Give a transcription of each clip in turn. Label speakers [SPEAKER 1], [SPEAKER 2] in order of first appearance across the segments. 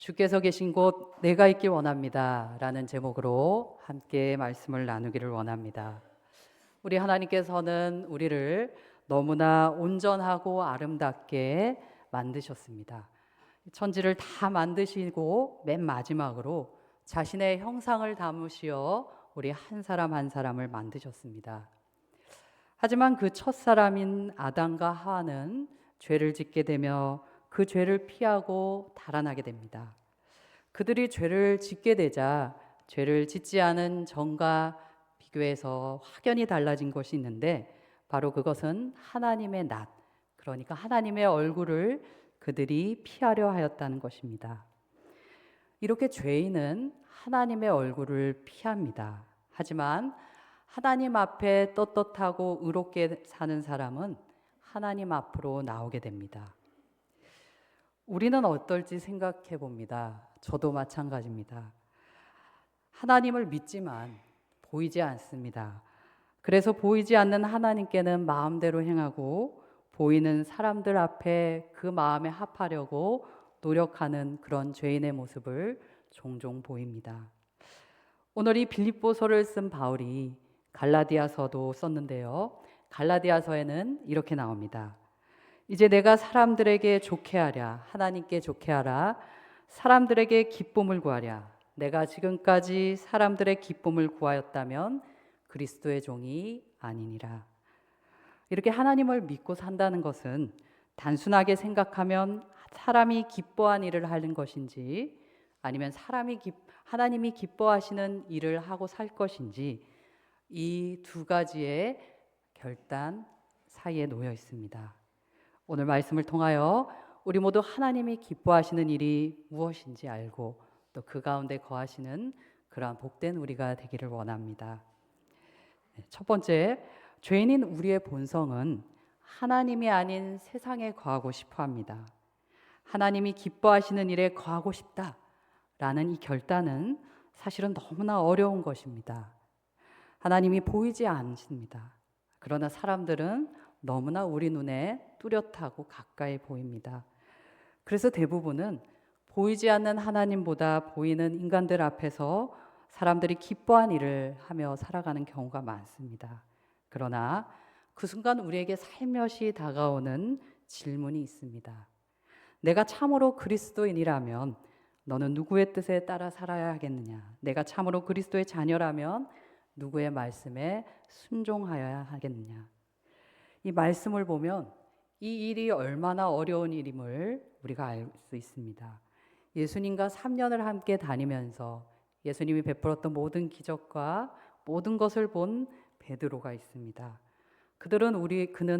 [SPEAKER 1] 주께서 계신 곳 내가 있기 원합니다 라는 제목으로 함께 말씀을 나누기를 원합니다. 우리 하나님께서는 우리를 너무나 온전하고 아름답게 만드셨습니다. 천지를 다 만드시고 맨 마지막으로 자신의 형상을 담으시어 우리 한 사람 한 사람을 만드셨습니다. 하지만 그 첫사람인 아담과 하와는 죄를 짓게 되며 그 죄를 피하고 달아나게 됩니다. 그들이 죄를 짓게 되자 죄를 짓지 않은 전과 비교해서 확연히 달라진 것이 있는데, 바로 그것은 하나님의 낯, 그러니까 하나님의 얼굴을 그들이 피하려 하였다는 것입니다. 이렇게 죄인은 하나님의 얼굴을 피합니다. 하지만 하나님 앞에 떳떳하고 의롭게 사는 사람은 하나님 앞으로 나오게 됩니다. 우리는 어떨지 생각해 봅니다. 저도 마찬가지입니다. 하나님을 믿지만 보이지 않습니다. 그래서 보이지 않는 하나님께는 마음대로 행하고 보이는 사람들 앞에 그 마음에 합하려고 노력하는 그런 죄인의 모습을 종종 보입니다. 오늘 이 빌립보서를 쓴 바울이 갈라디아서도 썼는데요. 갈라디아서에는 이렇게 나옵니다. 이제 내가 사람들에게 좋게 하랴, 하나님께 좋게 하라, 사람들에게 기쁨을 구하랴. 내가 지금까지 사람들의 기쁨을 구하였다면 그리스도의 종이 아니니라. 이렇게 하나님을 믿고 산다는 것은 단순하게 생각하면 사람이 기뻐한 일을 하는 것인지, 아니면 하나님이 기뻐하시는 일을 하고 살 것인지, 이 두 가지의 결단 사이에 놓여 있습니다. 오늘 말씀을 통하여 우리 모두 하나님이 기뻐하시는 일이 무엇인지 알고 또 그 가운데 거하시는 그러한 복된 우리가 되기를 원합니다. 첫 번째, 죄인인 우리의 본성은 하나님이 아닌 세상에 거하고 싶어 합니다. 하나님이 기뻐하시는 일에 거하고 싶다라는 이 결단은 사실은 너무나 어려운 것입니다. 하나님이 보이지 않습니다. 그러나 사람들은 너무나 우리 눈에 뚜렷하고 가까이 보입니다. 그래서 대부분은 보이지 않는 하나님보다 보이는 인간들 앞에서 사람들이 기뻐한 일을 하며 살아가는 경우가 많습니다. 그러나 그 순간 우리에게 살며시 다가오는 질문이 있습니다. 내가 참으로 그리스도인이라면 너는 누구의 뜻에 따라 살아야 하겠느냐? 내가 참으로 그리스도의 자녀라면 누구의 말씀에 순종하여야 하겠느냐? 이 말씀을 보면 이 일이 얼마나 어려운 일임을 우리가 알 수 있습니다. 예수님과 3년을 함께 다니면서 예수님이 베풀었던 모든 기적과 모든 것을 본 베드로가 있습니다. 그는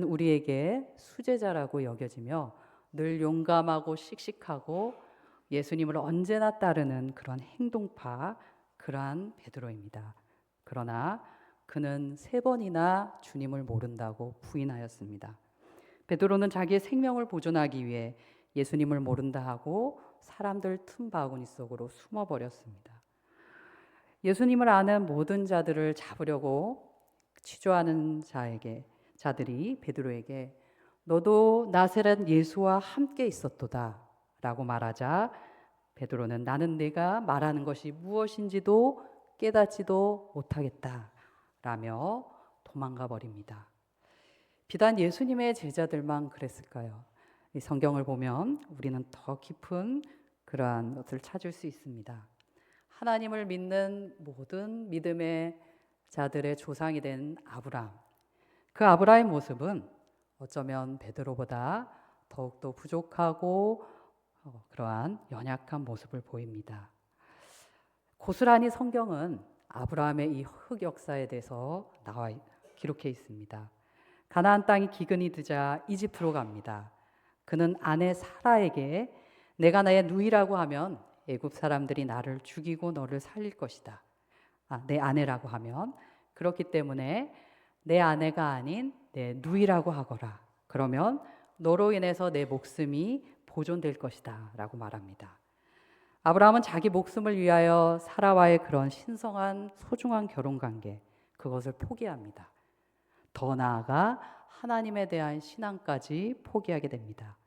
[SPEAKER 1] 우리에게 수제자라고 여겨지며 늘 용감하고 씩씩하고 예수님을 언제나 따르는 그런 행동파, 그러한 베드로입니다. 그러나 그는 3번이나 주님을 모른다고 부인하였습니다. 베드로는 자기의 생명을 보존하기 위해 예수님을 모른다 하고 사람들 틈바구니 속으로 숨어버렸습니다. 예수님을 아는 모든 자들을 잡으려고 취조하는 자들이 베드로에게 너도 나사렛 예수와 함께 있었도다 라고 말하자, 베드로는 나는 내가 말하는 것이 무엇인지도 깨닫지도 못하겠다 라며 도망가 버립니다. 비단 예수님의 제자들만 그랬을까요? 이 성경을 보면 우리는 더 깊은 그러한 것을 찾을 수 있습니다. 하나님을 믿는 모든 믿음의 자들의 조상이 된 아브라함, 그 아브라함의 모습은 어쩌면 베드로보다 더욱더 부족하고 그러한 연약한 모습을 보입니다. 고스란히 성경은 아브라함의 이 흑역사에 대해서 기록해 있습니다. 가나안 땅이 기근이 드자 이집트로 갑니다. 그는 아내 사라에게 내가 나의 누이라고 하면 애굽 사람들이 나를 죽이고 너를 살릴 것이다. 내 아내라고 하면, 그렇기 때문에 내 아내가 아닌 내 누이라고 하거라. 그러면 너로 인해서 내 목숨이 보존될 것이다 라고 말합니다. 아브라함은 자기 목숨을 위하여 사라와의 그런 신성한 소중한 결혼관계, 그것을 포기합니다. 더 나아가 하나님에 대한 신앙까지 포기하게 됩니다.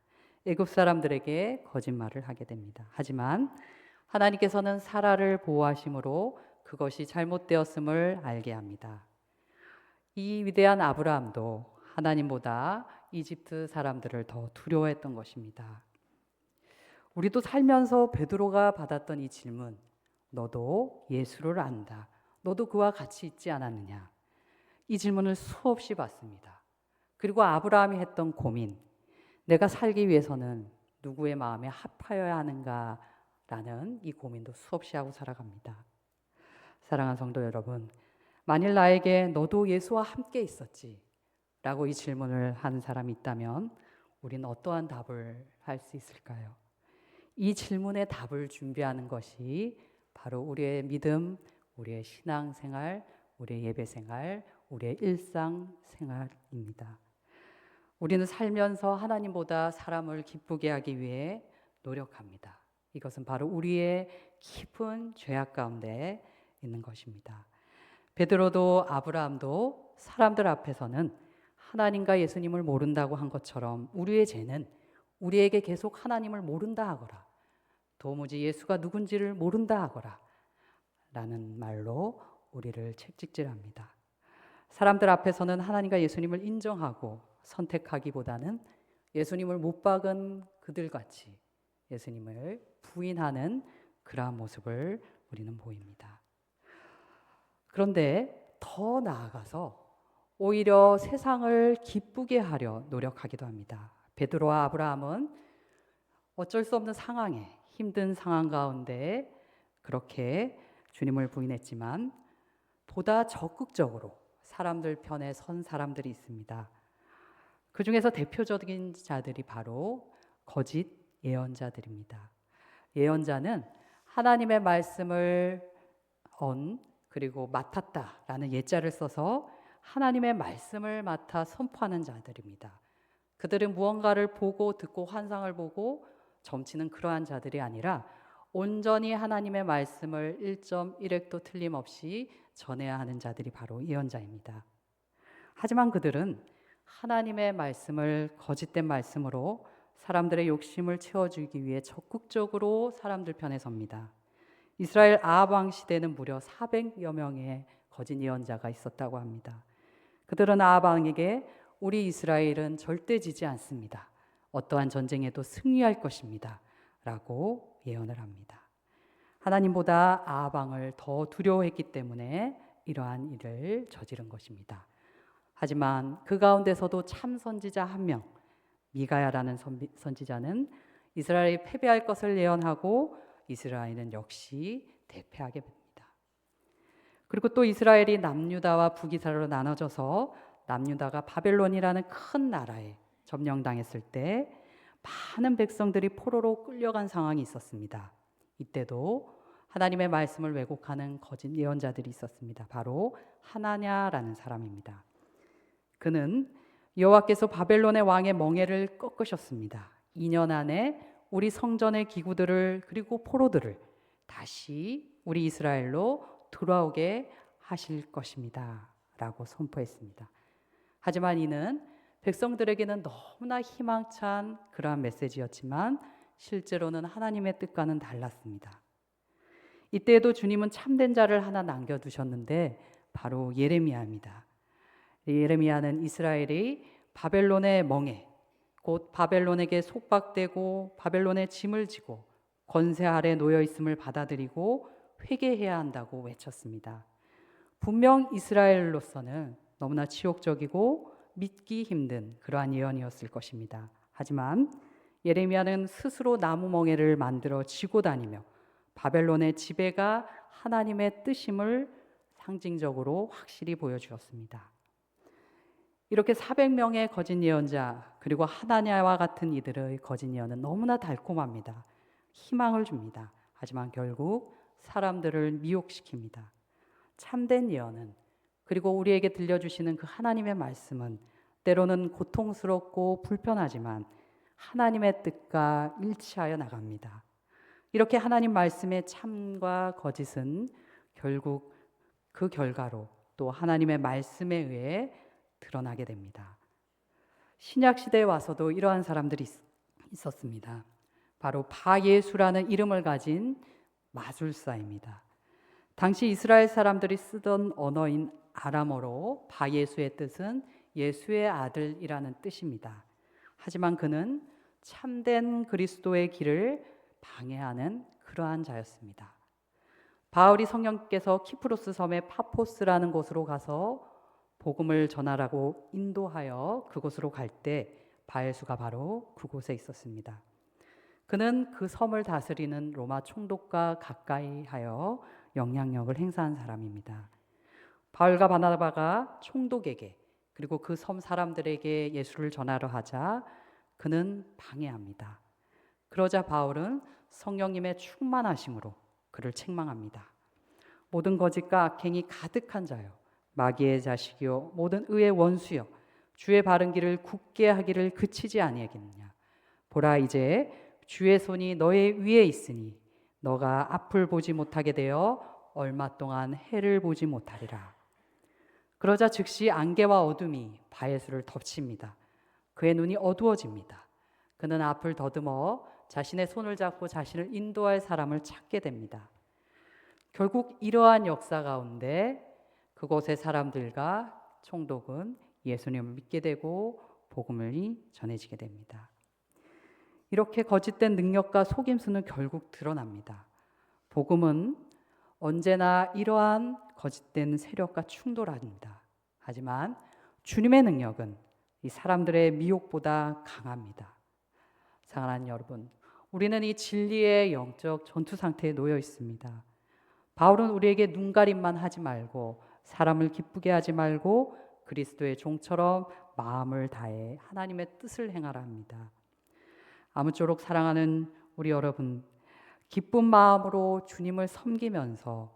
[SPEAKER 1] 애굽 사람들에게 거짓말을 하게 됩니다. 하지만 하나님께서는 사라를 보호하심으로 그것이 잘못되었음을 알게 합니다. 이 위대한 아브라함도 하나님보다 이집트 사람들을 더 두려워했던 것입니다. 우리도 살면서 베드로가 받았던 이 질문, 너도 예수를 안다. 너도 그와 같이 있지 않았느냐? 이 질문을 수없이 받습니다. 그리고 아브라함이 했던 고민, 내가 살기 위해서는 누구의 마음에 합하여야 하는가라는 이 고민도 수없이 하고 살아갑니다. 사랑하는 성도 여러분, 만일 나에게 너도 예수와 함께 있었지? 라고 이 질문을 한 사람이 있다면 우리는 어떠한 답을 할 수 있을까요? 이 질문에 답을 준비하는 것이 바로 우리의 믿음, 우리의 신앙생활, 우리의 예배생활, 우리의 일상생활입니다. 우리는 살면서 하나님보다 사람을 기쁘게 하기 위해 노력합니다. 이것은 바로 우리의 깊은 죄악 가운데 있는 것입니다. 베드로도 아브라함도 사람들 앞에서는 하나님과 예수님을 모른다고 한 것처럼 우리의 죄는 우리에게 계속 하나님을 모른다 하거라, 도무지 예수가 누군지를 모른다 하거라 라는 말로 우리를 책찍질합니다. 사람들 앞에서는 하나님과 예수님을 인정하고 선택하기보다는 예수님을 못 박은 그들같이 예수님을 부인하는 그러한 모습을 우리는 보입니다. 그런데 더 나아가서 오히려 세상을 기쁘게 하려 노력하기도 합니다. 베드로와 아브라함은 어쩔 수 없는 상황에, 힘든 상황 가운데 그렇게 주님을 부인했지만 보다 적극적으로 사람들 편에 선 사람들이 있습니다. 그 중에서 대표적인 자들이 바로 거짓 예언자들입니다. 예언자는 하나님의 말씀을 그리고 맡았다라는 예자를 써서 하나님의 말씀을 맡아 선포하는 자들입니다. 그들은 무언가를 보고 듣고 환상을 보고 점치는 그러한 자들이 아니라 온전히 하나님의 말씀을 1.1획도 틀림없이 전해야 하는 자들이 바로 예언자입니다. 하지만 그들은 하나님의 말씀을 거짓된 말씀으로 사람들의 욕심을 채워주기 위해 적극적으로 사람들 편에 섭니다. 이스라엘 아합 왕 시대는 무려 400여 명의 거짓 예언자가 있었다고 합니다. 그들은 아합 왕에게 우리 이스라엘은 절대 지지 않습니다. 어떠한 전쟁에도 승리할 것입니다. 라고 예언을 합니다. 하나님보다 아합 왕을 더 두려워했기 때문에 이러한 일을 저지른 것입니다. 하지만 그 가운데서도 참 선지자 한 명, 미가야라는 선지자는 이스라엘이 패배할 것을 예언하고 이스라엘은 역시 대패하게 됩니다. 그리고 또 이스라엘이 남유다와 북이스라엘로 나눠져서 남유다가 바벨론이라는 큰 나라에 점령당했을 때 많은 백성들이 포로로 끌려간 상황이 있었습니다. 이때도 하나님의 말씀을 왜곡하는 거짓 예언자들이 있었습니다. 바로 하나냐라는 사람입니다. 그는 여호와께서 바벨론의 왕의 멍에를 꺾으셨습니다. 2년 안에 우리 성전의 기구들을 그리고 포로들을 다시 우리 이스라엘로 돌아오게 하실 것입니다. 라고 선포했습니다. 하지만 이는 백성들에게는 너무나 희망찬 그러한 메시지였지만 실제로는 하나님의 뜻과는 달랐습니다. 이때에도 주님은 참된 자를 하나 남겨두셨는데 바로 예레미야입니다. 예레미야는 이스라엘이 바벨론의 멍에, 곧 바벨론에게 속박되고 바벨론의 짐을 지고 권세 아래 놓여 있음을 받아들이고 회개해야 한다고 외쳤습니다. 분명 이스라엘로서는 너무나 치욕적이고 믿기 힘든 그러한 예언이었을 것입니다. 하지만 예레미야는 스스로 나무 멍에를 만들어 지고 다니며 바벨론의 지배가 하나님의 뜻임을 상징적으로 확실히 보여주었습니다. 이렇게 400명의 거짓 예언자 그리고 하나냐와 같은 이들의 거짓 예언은 너무나 달콤합니다. 희망을 줍니다. 하지만 결국 사람들을 미혹시킵니다. 참된 예언은 그리고 우리에게 들려주시는 그 하나님의 말씀은 때로는 고통스럽고 불편하지만 하나님의 뜻과 일치하여 나갑니다. 이렇게 하나님 말씀의 참과 거짓은 결국 그 결과로 또 하나님의 말씀에 의해 드러나게 됩니다. 신약 시대에 와서도 이러한 사람들이 있었습니다. 바로 바예수라는 이름을 가진 마술사입니다. 당시 이스라엘 사람들이 쓰던 언어인 아람어로 바예수의 뜻은 예수의 아들이라는 뜻입니다. 하지만 그는 참된 그리스도의 길을 방해하는 그러한 자였습니다. 바울이 성령께서 키프로스 섬의 파포스라는 곳으로 가서 복음을 전하라고 인도하여 그곳으로 갈 때 바예수가 바로 그곳에 있었습니다. 그는 그 섬을 다스리는 로마 총독과 가까이 하여 영향력을 행사한 사람입니다. 바울과 바나바가 총독에게 그리고 그 섬 사람들에게 예수를 전하려 하자 그는 방해합니다. 그러자 바울은 성령님의 충만하심으로 그를 책망합니다. 모든 거짓과 악행이 가득한 자여, 마귀의 자식이요 모든 의의 원수여, 주의 바른 길을 굳게 하기를 그치지 아니하겠느냐. 보라, 이제 주의 손이 너의 위에 있으니 너가 앞을 보지 못하게 되어 얼마 동안 해를 보지 못하리라. 그러자 즉시 안개와 어둠이 바예수를 덮칩니다. 그의 눈이 어두워집니다. 그는 앞을 더듬어 자신의 손을 잡고 자신을 인도할 사람을 찾게 됩니다. 결국 이러한 역사 가운데 그곳의 사람들과 총독은 예수님을 믿게 되고 복음을 전해지게 됩니다. 이렇게 거짓된 능력과 속임수는 결국 드러납니다. 복음은 언제나 이러한 거짓된 세력과 충돌합니다. 하지만 주님의 능력은 이 사람들의 미혹보다 강합니다. 사랑하는 여러분, 우리는 이 진리의 영적 전투 상태에 놓여 있습니다. 바울은 우리에게 눈가림만 하지 말고 사람을 기쁘게 하지 말고 그리스도의 종처럼 마음을 다해 하나님의 뜻을 행하라 합니다. 아무쪼록 사랑하는 우리 여러분, 기쁜 마음으로 주님을 섬기면서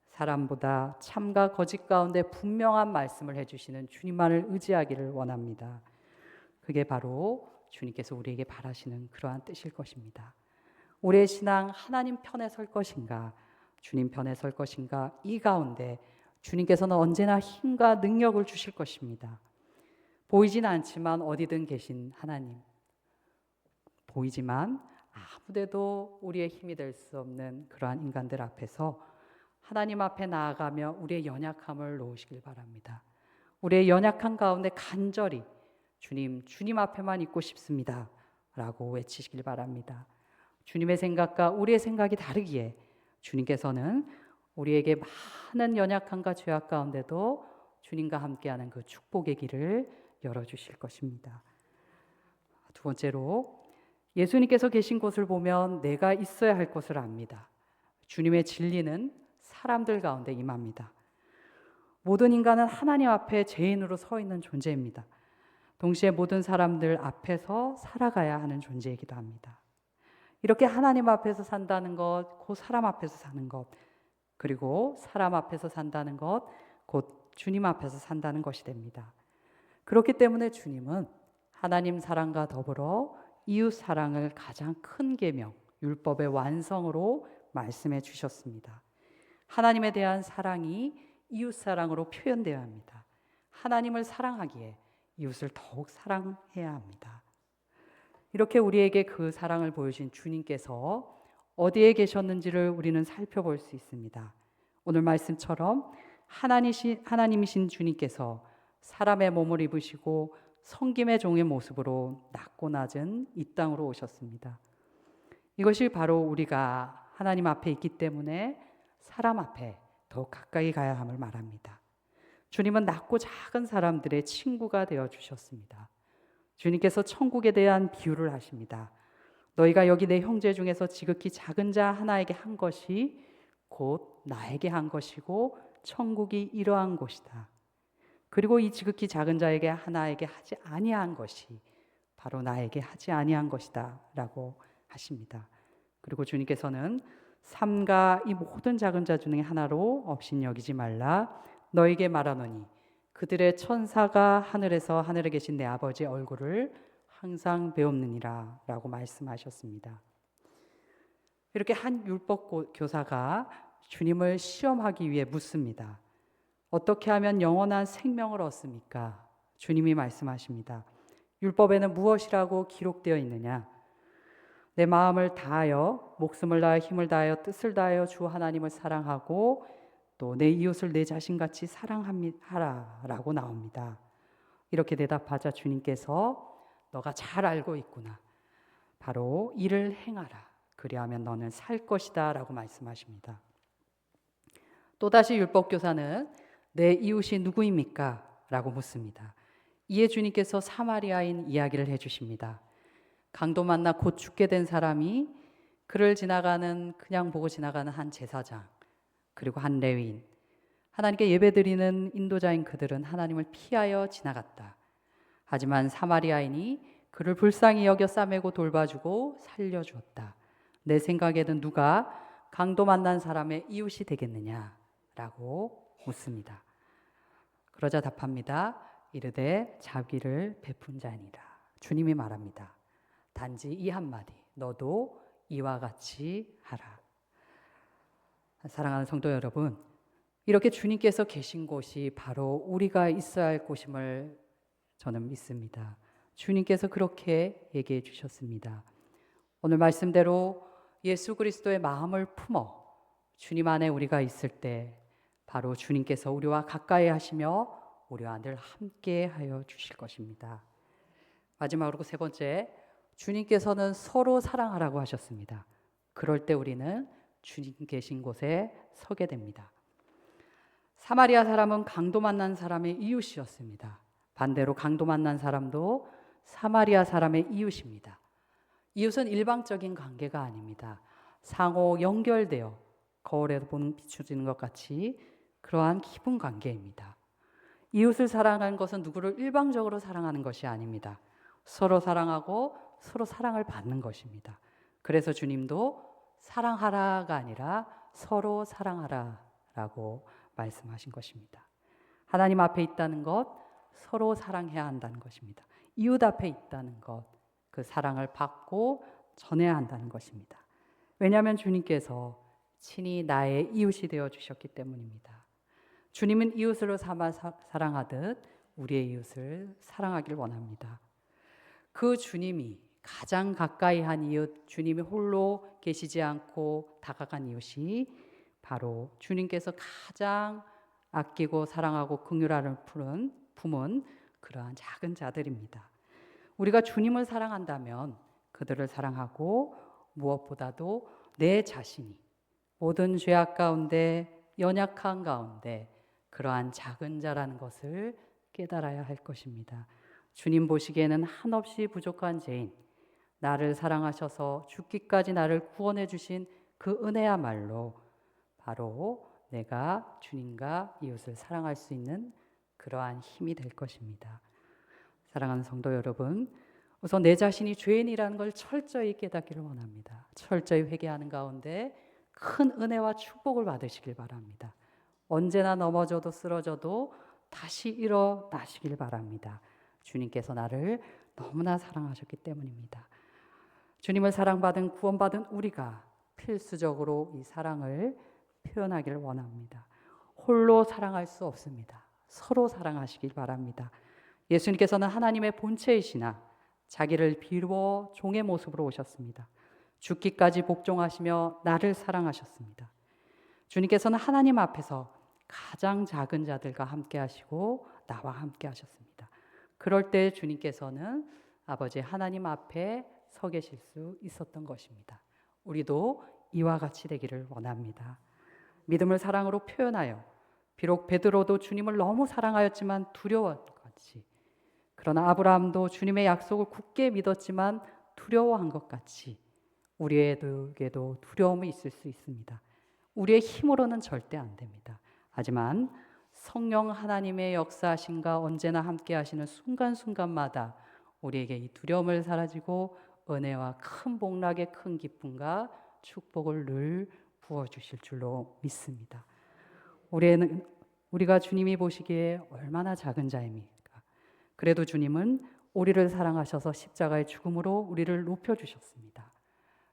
[SPEAKER 1] 사람보다 참과 거짓 가운데 분명한 말씀을 해주시는 주님만을 의지하기를 원합니다. 그게 바로 주님께서 우리에게 바라시는 그러한 뜻일 것입니다. 우리의 신앙 하나님 편에 설 것인가, 주님 편에 설 것인가, 이 가운데 주님께서는 언제나 힘과 능력을 주실 것입니다. 보이진 않지만 어디든 계신 하나님, 보이지만 아무데도 우리의 힘이 될 수 없는 그러한 인간들 앞에서 하나님 앞에 나아가며 우리의 연약함을 놓으시길 바랍니다. 우리의 연약한 가운데 간절히 주님 앞에만 있고 싶습니다 라고 외치시길 바랍니다. 주님의 생각과 우리의 생각이 다르기에 주님께서는 우리에게 많은 연약함과 죄악 가운데도 주님과 함께하는 그 축복의 길을 열어주실 것입니다. 두 번째로, 예수님께서 계신 곳을 보면 내가 있어야 할 것을 압니다. 주님의 진리는 사람들 가운데 임합니다. 모든 인간은 하나님 앞에 죄인으로 서 있는 존재입니다. 동시에 모든 사람들 앞에서 살아가야 하는 존재이기도 합니다. 이렇게 하나님 앞에서 산다는 것, 곧 사람 앞에서 사는 것, 그리고 사람 앞에서 산다는 것, 곧 주님 앞에서 산다는 것이 됩니다. 그렇기 때문에 주님은 하나님 사랑과 더불어 이웃 사랑을 가장 큰 계명, 율법의 완성으로 말씀해 주셨습니다. 하나님에 대한 사랑이 이웃 사랑으로 표현되어야 합니다. 하나님을 사랑하기에 이웃을 더욱 사랑해야 합니다. 이렇게 우리에게 그 사랑을 보여주신 주님께서 어디에 계셨는지를 우리는 살펴볼 수 있습니다. 오늘 말씀처럼 하나님이신 주님께서 사람의 몸을 입으시고 성김의 종의 모습으로 낮고 낮은 이 땅으로 오셨습니다. 이것이 바로 우리가 하나님 앞에 있기 때문에 사람 앞에 더 가까이 가야 함을 말합니다. 주님은 낮고 작은 사람들의 친구가 되어 주셨습니다. 주님께서 천국에 대한 비유를 하십니다. 너희가 여기 내 형제 중에서 지극히 작은 자 하나에게 한 것이 곧 나에게 한 것이고 천국이 이러한 곳이다. 그리고 이 지극히 작은 자에게 하나에게 하지 아니한 것이 바로 나에게 하지 아니한 것이다 라고 하십니다. 그리고 주님께서는 삼가 이 모든 작은 자 중에 하나로 업신여기지 말라. 너에게 말하노니 그들의 천사가 하늘에서 하늘에 계신 내 아버지의 얼굴을 항상 배웁느니라 라고 말씀하셨습니다. 이렇게 한 율법 교사가 주님을 시험하기 위해 묻습니다. 어떻게 하면 영원한 생명을 얻습니까? 주님이 말씀하십니다. 율법에는 무엇이라고 기록되어 있느냐? 내 마음을 다하여 목숨을 다하여 힘을 다하여 뜻을 다하여 주 하나님을 사랑하고 또 내 이웃을 내 자신같이 사랑하라라고 나옵니다. 이렇게 대답하자 주님께서 너가 잘 알고 있구나. 바로 이를 행하라. 그리하면 너는 살 것이다 라고 말씀하십니다. 또다시 율법교사는 내 이웃이 누구입니까? 라고 묻습니다. 이에 주님께서 사마리아인 이야기를 해주십니다. 강도 만나 곧 죽게 된 사람이 그를 그냥 보고 지나가는 한 제사장 그리고 한 레위인, 하나님께 예배드리는 인도자인 그들은 하나님을 피하여 지나갔다. 하지만 사마리아인이 그를 불쌍히 여겨 싸매고 돌봐주고 살려주었다. 내 생각에는 누가 강도 만난 사람의 이웃이 되겠느냐라고 묻습니다. 그러자 답합니다. 이르되 자비를 베푼 자니라. 주님이 말합니다. 단지 이 한마디, 너도 이와 같이 하라. 사랑하는 성도 여러분, 이렇게 주님께서 계신 곳이 바로 우리가 있어야 할 곳임을 저는 믿습니다. 주님께서 그렇게 얘기해 주셨습니다. 오늘 말씀대로 예수 그리스도의 마음을 품어 주님 안에 우리가 있을 때 바로 주님께서 우리와 가까이 하시며 우리와 늘 함께 하여 주실 것입니다. 마지막으로 세 번째, 주님께서는 서로 사랑하라고 하셨습니다. 그럴 때 우리는 주님 계신 곳에 서게 됩니다. 사마리아 사람은 강도 만난 사람의 이웃이었습니다. 반대로 강도 만난 사람도 사마리아 사람의 이웃입니다. 이웃은 일방적인 관계가 아닙니다. 상호 연결되어 거울에서 비추지는 것 같이 그러한 깊은 관계입니다. 이웃을 사랑하는 것은 누구를 일방적으로 사랑하는 것이 아닙니다. 서로 사랑하고 서로 사랑을 받는 것입니다. 그래서 주님도 사랑하라가 아니라 서로 사랑하라라고 말씀하신 것입니다. 하나님 앞에 있다는 것, 서로 사랑해야 한다는 것입니다. 이웃 앞에 있다는 것, 그 사랑을 받고 전해야 한다는 것입니다. 왜냐하면 주님께서 친히 나의 이웃이 되어 주셨기 때문입니다. 주님은 이웃으로 삼아 사랑하듯 우리의 이웃을 사랑하길 원합니다. 그 주님이 가장 가까이 한 이웃, 주님이 홀로 계시지 않고 다가간 이웃이 바로 주님께서 가장 아끼고 사랑하고 긍휼함을 품은 그러한 작은 자들입니다. 우리가 주님을 사랑한다면 그들을 사랑하고 무엇보다도 내 자신이 모든 죄악 가운데 연약한 가운데 그러한 작은 자라는 것을 깨달아야 할 것입니다. 주님 보시기에는 한없이 부족한 죄인, 나를 사랑하셔서 죽기까지 나를 구원해 주신 그 은혜야말로 바로 내가 주님과 이웃을 사랑할 수 있는 그러한 힘이 될 것입니다. 사랑하는 성도 여러분, 우선 내 자신이 죄인이라는 걸 철저히 깨닫기를 원합니다. 철저히 회개하는 가운데 큰 은혜와 축복을 받으시길 바랍니다. 언제나 넘어져도 쓰러져도 다시 일어나시길 바랍니다. 주님께서 나를 너무나 사랑하셨기 때문입니다. 주님을 사랑받은 구원받은 우리가 필수적으로 이 사랑을 표현하기를 원합니다. 홀로 사랑할 수 없습니다. 서로 사랑하시길 바랍니다. 예수님께서는 하나님의 본체이시나 자기를 비워 종의 모습으로 오셨습니다. 죽기까지 복종하시며 나를 사랑하셨습니다. 주님께서는 하나님 앞에서 가장 작은 자들과 함께 하시고 나와 함께 하셨습니다. 그럴 때 주님께서는 아버지 하나님 앞에 서 계실 수 있었던 것입니다. 우리도 이와 같이 되기를 원합니다. 믿음을 사랑으로 표현하여 비록 베드로도 주님을 너무 사랑하였지만 두려워했지, 그러나 아브라함도 주님의 약속을 굳게 믿었지만 두려워한 것 같이 우리에게도 두려움이 있을 수 있습니다. 우리의 힘으로는 절대 안 됩니다. 하지만 성령 하나님의 역사하심과 언제나 함께 하시는 순간순간마다 우리에게 이 두려움을 사라지고 은혜와 큰 복락의 큰 기쁨과 축복을 늘 부어주실 줄로 믿습니다. 우리가 주님이 보시기에 얼마나 작은 자입니까? 그래도 주님은 우리를 사랑하셔서 십자가의 죽음으로 우리를 높여주셨습니다.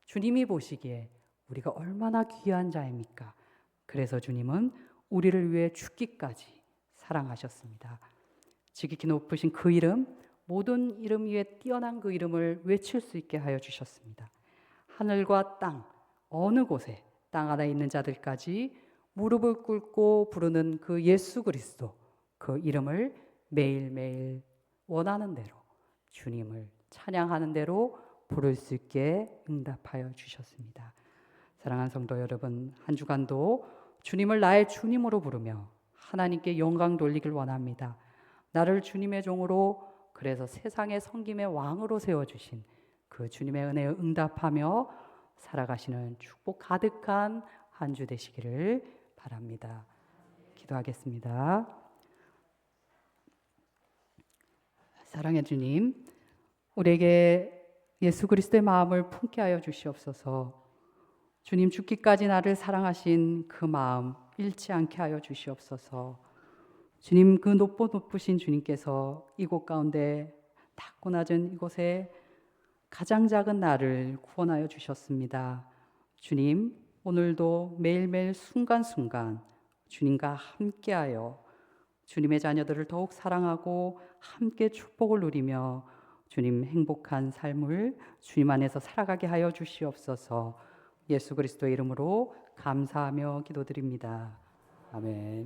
[SPEAKER 1] 주님이 보시기에 우리가 얼마나 귀한 자입니까? 그래서 주님은 우리를 위해 죽기까지 사랑하셨습니다. 지극히 높으신 그 이름, 모든 이름 위에 뛰어난 그 이름을 외칠 수 있게 하여 주셨습니다. 하늘과 땅 어느 곳에 땅 하나에 있는 자들까지 무릎을 꿇고 부르는 그 예수 그리스도, 그 이름을 매일매일 원하는 대로 주님을 찬양하는 대로 부를 수 있게 응답하여 주셨습니다. 사랑하는 성도 여러분, 한 주간도 주님을 나의 주님으로 부르며 하나님께 영광 돌리길 원합니다. 나를 주님의 종으로, 그래서 세상의 섬김의 왕으로 세워주신 그 주님의 은혜에 응답하며 살아가시는 축복 가득한 한 주 되시기를 바랍니다. 기도하겠습니다. 사랑의 주님, 우리에게 예수 그리스도의 마음을 품게 하여 주시옵소서. 주님, 죽기까지 나를 사랑하신 그 마음 잃지 않게 하여 주시옵소서. 주님, 그 높으신 주님께서 이곳 가운데 낮고 낮은 이곳에 가장 작은 나를 구원하여 주셨습니다. 주님, 오늘도 매일매일 순간순간 주님과 함께하여 주님의 자녀들을 더욱 사랑하고 함께 축복을 누리며 주님 행복한 삶을 주님 안에서 살아가게 하여 주시옵소서. 예수 그리스도의 이름으로 감사하며 기도드립니다. 아멘.